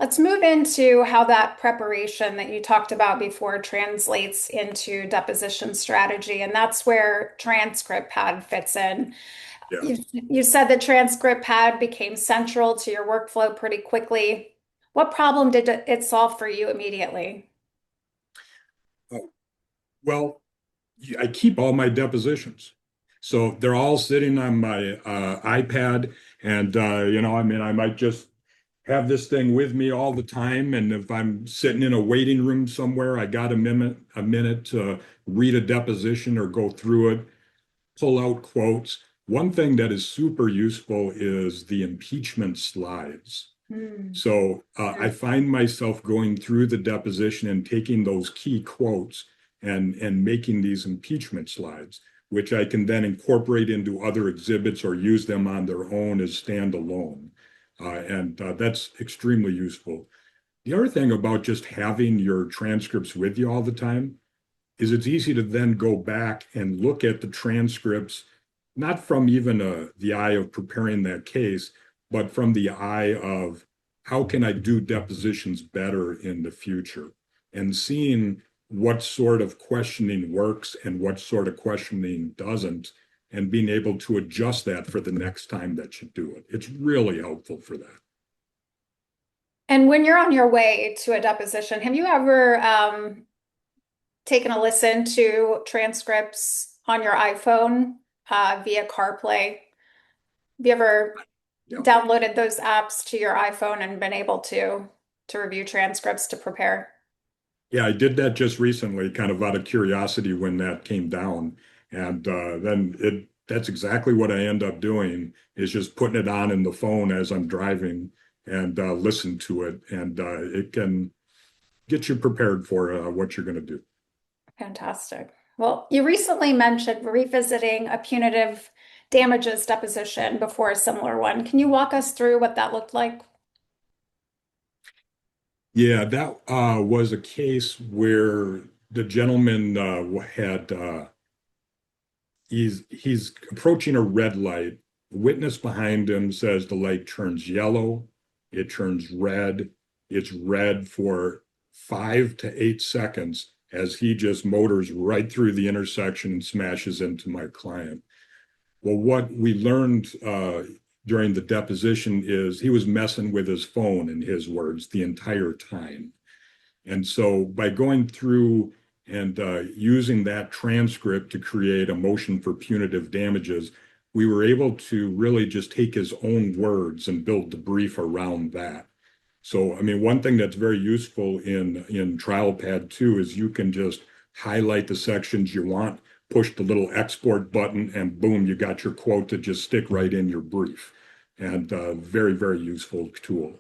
Let's move into how that preparation that you talked about before translates into deposition strategy, and that's where TranscriptPad fits in. Yeah. You said that TranscriptPad became central to your workflow pretty quickly. What problem did it solve for you immediately? Oh, well, I keep all my depositions. So they're all sitting on my iPad. And, I mean, I might just have this thing with me all the time. And if I'm sitting in a waiting room somewhere, I got a minute to read a deposition or go through it, pull out quotes. One thing that is super useful is the impeachment slides. Hmm. So I find myself going through the deposition and taking those key quotes and making these impeachment slides, which I can then incorporate into other exhibits or use them on their own as standalone. And that's extremely useful. The other thing about just having your transcripts with you all the time is it's easy to then go back and look at the transcripts, not from even the eye of preparing that case, but from the eye of how can I do depositions better in the future, and seeing what sort of questioning works and what sort of questioning doesn't, and being able to adjust that for the next time that you do it. It's really helpful for that. And when you're on your way to a deposition, have you ever taken a listen to transcripts on your iPhone via CarPlay? Have you ever Yeah. downloaded those apps to your iPhone and been able to review transcripts to prepare? Yeah, I did that just recently, kind of out of curiosity when that came down. And then that's exactly what I end up doing is just putting it on in the phone as I'm driving and listen to it. And it can get you prepared for what you're going to do. Fantastic. Well, you recently mentioned revisiting a punitive damages deposition before a similar one. Can you walk us through what that looked like? Yeah, that was a case where the gentleman had he's approaching a red light. The witness behind him says the light turns yellow, it turns red, it's red for 5 to 8 seconds as he just motors right through the intersection and smashes into my client. Well, what we learned during the deposition is he was messing with his phone, in his words, the entire time. And so by going through and using that transcript to create a motion for punitive damages, we were able to really just take his own words and build the brief around that. So, I mean, one thing that's very useful in TrialPad 2 is you can just highlight the sections you want, push the little export button, and boom, you got your quote to just stick right in your brief. And very, very useful tool.